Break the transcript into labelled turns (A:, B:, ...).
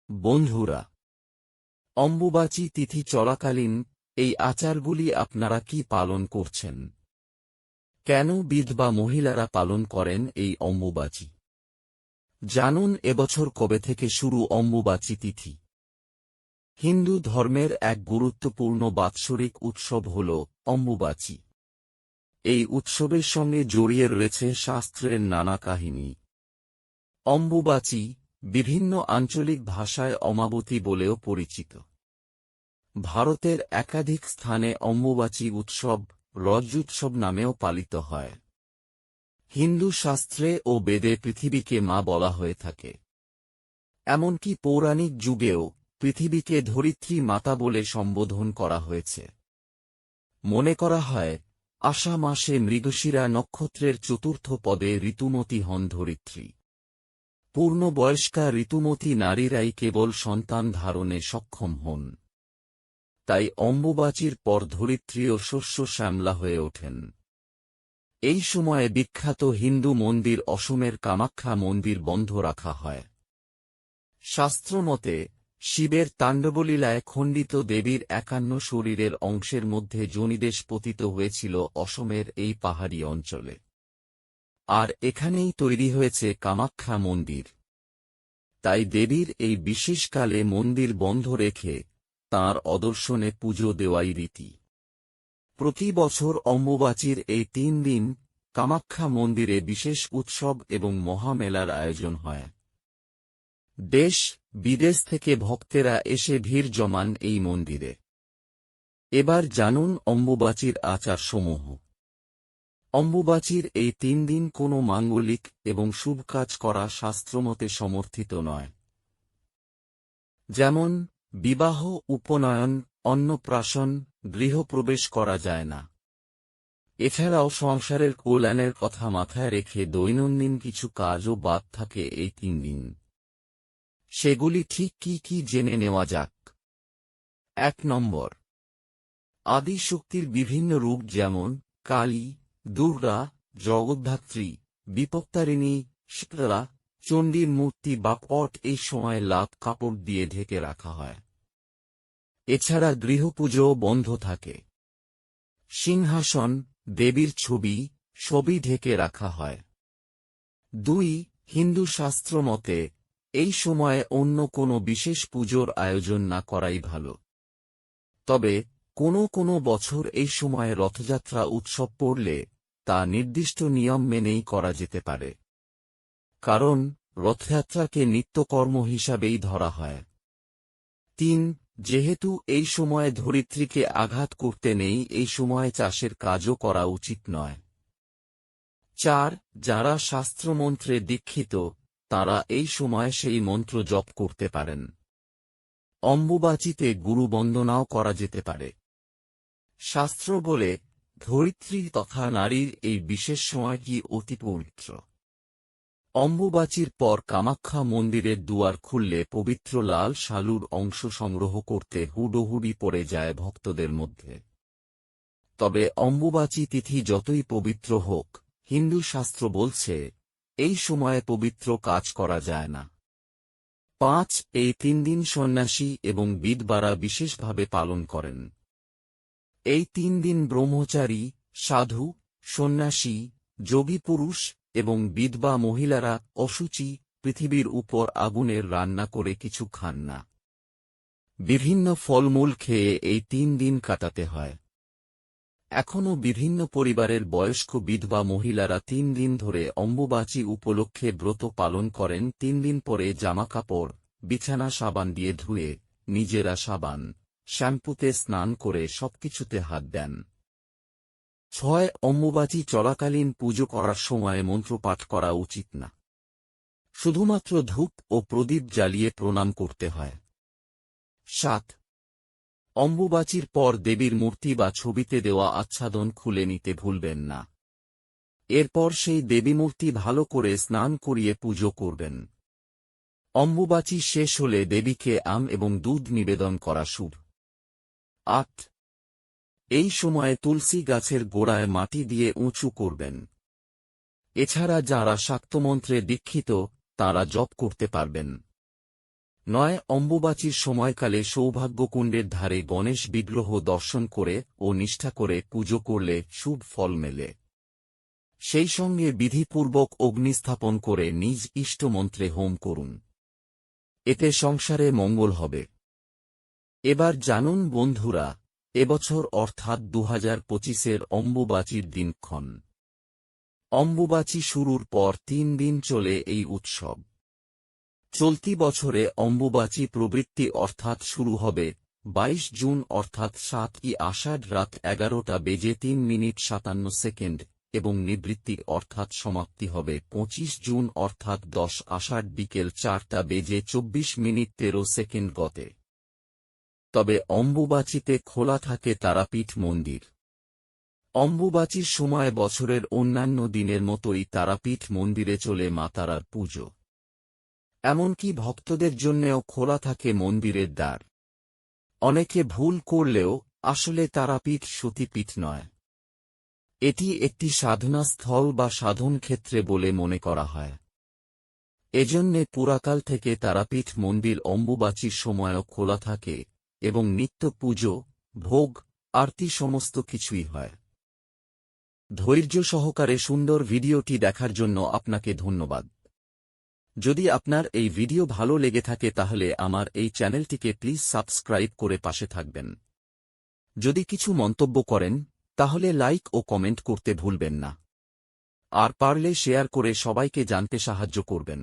A: বন্ধুরা, অম্বুবাচী তিথি চলাকালীন এই আচারগুলি আপনারা কি পালন করছেন? কেন বিধবা মহিলারা পালন করেন এই অম্বুবাচী? জানুন এবছর কবে থেকে শুরু অম্বুবাচী তিথি। হিন্দু ধর্মের এক গুরুত্বপূর্ণ বাৎসরিক উৎসব হল অম্বুবাচী। এই উৎসবের সঙ্গে জড়িয়ে রয়েছে শাস্ত্রের নানা কাহিনী। অম্বুবাচী বিভিন্ন আঞ্চলিক ভাষায় অমাবতী বলেও পরিচিত। ভারতের একাধিক স্থানে অম্বুবাচী উৎসব রজোৎসব নামেও পালিত হয়। হিন্দু শাস্ত্রে ও বেদে পৃথিবীকে মা বলা হয়ে থাকে। এমনকি পৌরাণিক যুগেও পৃথিবীকে ধরিত্রী মাতা বলে সম্বোধন করা হয়েছে। মনে করা হয়, আষাঢ় মাসে মৃগশিরা নক্ষত্রের চতুর্থ পদে ঋতুমতী হন ধরিত্রী। পূর্ণবয়স্কা ঋতুমতী নারীরাই কেবল সন্তান ধারণে সক্ষম হন। তাই অম্বুবাচীর পর ধরিত্রীও শস্য শ্যামলা হয়ে ওঠেন। এই সময়ে বিখ্যাত হিন্দু মন্দির অসমের কামাখ্যা মন্দির বন্ধ রাখা হয়। শাস্ত্রমতে শিবের তাণ্ডবলীলায় খণ্ডিত দেবীর ৫১ শরীরের অংশের মধ্যে যোনিদেশ পতিত হয়েছিল অসমের এই পাহাড়ি অঞ্চলে। আর এখানেই তৈরি হয়েছে কামাখ্যা মন্দির। তাই দেবীর এই বিশেষকালে মন্দির বন্ধ রেখে তাঁর অদর্শনে পুজো দেওয়াই রীতি। প্রতি বছর অম্বুবাচীর এই ৩ দিন কামাখ্যা মন্দিরে বিশেষ উৎসব এবং মহামেলার আয়োজন হয়। দেশ বিদেশ থেকে ভক্তেরা এসে ভিড় জমান এই মন্দিরে। এবার জানুন অম্বুবাচীর আচারসমূহ। অম্বুবাচীর এই ৩ দিন কোনো মাঙ্গলিক এবং শুভ কাজ করা শাস্ত্রমতে সমর্থিত নয়। যেমন বিবাহ, উপনয়ন, অন্নপ্রাশন, গৃহপ্রবেশ করা যায় না। এছাড়াও সংসারের কল্যাণের কথা মাথায় রেখে দৈনন্দিন কিছু কাজও বাদ থাকে এই ৩ দিন। সেগুলি ঠিক কি কি জেনে নেওয়া যাক। ১ নম্বর, আদি শক্তির বিভিন্ন রূপ যেমন কালী, দুর্গা, জগদ্ধাত্রী, বিপত্তারিণী, শীতলা, চণ্ডীর মূর্তি বা পট এই সময় লাল কাপড় দিয়ে ঢেকে রাখা হয়। এছাড়া গৃহপুজোও বন্ধ থাকে। সিংহাসন, দেবীর ছবি সবই ঢেকে রাখা হয়। ২ হিন্দু শাস্ত্র মতে এই সময়ে অন্য কোনো বিশেষ পুজোর আয়োজন না করাই ভালো। তবে কোনো বছর এই সময়ে রথযাত্রা উৎসব পড়লে তা নির্দিষ্ট নিয়ম মেনেই করা যেতে পারে। কারণ রথযাত্রাকে নিত্যকর্ম হিসাবেই ধরা হয়। ৩ যেহেতু এই সময়ে ধরিত্রীকে আঘাত করতে নেই, এই সময়ে চাষের কাজও করা উচিত নয়। ৪ যারা শাস্ত্রমন্ত্রে দীক্ষিত তারা এই সময় সেই মন্ত্র জপ করতে পারেন। অম্বুবাচীতে গুরুবন্দনাও করা যেতে পারে। শাস্ত্র বলে ধরিত্রী তথা নারীর এই বিশেষ সময়টি অতি পবিত্র। অম্বুবাচীর পর কামাখ্যা মন্দিরের দুয়ার খুললে পবিত্র লাল শালুর অংশ সংগ্রহ করতে হুড়োহুড়ি পড়ে যায় ভক্তদের মধ্যে। তবে অম্বুবাচী তিথি যতই পবিত্র হোক, হিন্দু শাস্ত্র বলছে এই সময়ে পবিত্র কাজ করা যায় না। ৫ এই ৩ দিন সন্ন্যাসী এবং বিধবারা বিশেষভাবে পালন করেন। এই ৩ দিন ব্রহ্মচারী, সাধু, সন্ন্যাসী, যোগী পুরুষ এবং বিধবা মহিলারা অশুচি পৃথিবীর উপর আগুনের রান্না করে কিছু খান না। বিভিন্ন ফলমূল খেয়ে এই ৩ দিন কাটাতে হয়। এখনও বিভিন্ন পরিবারের বয়স্ক বিধবা মহিলারা ৩ দিন ধরে অম্বুবাচী উপলক্ষে ব্রত পালন করেন। ৩ দিন পরে জামাকাপড়, বিছানা সাবান দিয়ে ধুয়ে নিজেরা সাবান, শ্যাম্পুতে স্নান করে সবকিছুতে হাত দেন। ৬ অম্বুবাচী চলাকালীন পুজো করার সময় মন্ত্রপাঠ করা উচিত না। শুধুমাত্র ধূপ ও প্রদীপ জ্বালিয়ে প্রণাম করতে হয়। ৭ অম্বুবাচীর পর দেবীর মূর্তি বা ছবিতে দেওয়া আচ্ছাদন খুলে নিতে ভুলবেন না। এরপর সেই দেবী মূর্তি ভালো করে স্নান করিয়ে পুজো করবেন। অম্বুবাচী শেষ হলে দেবীকে আম এবং দুধ নিবেদন করা শুভ। ৮ এই সময়ে তুলসী গাছের গোড়ায় মাটি দিয়ে উঁচু করবেন। এছাড়া যারা শাক্তমন্ত্রে দীক্ষিত তাঁরা জপ করতে পারবেন। নয়, অম্বুবাচীর সময়কালে সৌভাগ্যকুণ্ডের ধারে গণেশ বিগ্রহ দর্শন করে ও নিষ্ঠা করে পুজো করলে শুভ ফল মেলে। সেই সঙ্গে বিধিপূর্বক অগ্নিস্থাপন করে নিজ ইষ্টমন্ত্রে হোম করুন। এতে সংসারে মঙ্গল হবে। এবার জানুন বন্ধুরা, এবছর অর্থাৎ 2025-এর অম্বুবাচীর দিনক্ষণ। অম্বুবাচী শুরুর পর 3 দিন চলে এই উৎসব। চলতি বছরে অম্বুবাচী প্রবৃত্তি অর্থাৎ শুরু হবে 22 জুন অর্থাৎ 7ই আষাঢ় রাত 11:03:57 এবং নিবৃত্তি অর্থাৎ সমাপ্তি হবে 25 জুন অর্থাৎ 10 আষাঢ় বিকেল 4:24:13 গতে। তবে অম্বুবাচীতে খোলা থাকে তারাপীঠ মন্দির। অম্বুবাচীর সময় বছরের অন্যান্য দিনের মতোই তারাপীঠ মন্দিরে চলে মা তারার পুজো। এমনকি ভক্তদের জন্যেও খোলা থাকে মন্দিরের দ্বার। অনেকে ভুল করলেও আসলে তারাপীঠ সতীপীঠ নয়। এটি একটি সাধনাস্থল বা সাধন ক্ষেত্রে বলে মনে করা হয়। এজন্যে পুরাকাল থেকে তারাপীঠ মন্দির অম্বুবাচীর সময়ও খোলা থাকে এবং নিত্য পুজো, ভোগ, আরতি সমস্ত কিছুই হয়। ধৈর্য সহকারে সুন্দর ভিডিওটি দেখার জন্য আপনাকে ধন্যবাদ। যদি আপনার এই ভিডিও ভালো লেগে থাকে তাহলে আমার এই চ্যানেলটিকে প্লিজ সাবস্ক্রাইব করে পাশে থাকবেন। যদি কিছু মন্তব্য করেন তাহলে লাইক ও কমেন্ট করতে ভুলবেন না। আর পারলে শেয়ার করে সবাইকে জানতে সাহায্য করবেন।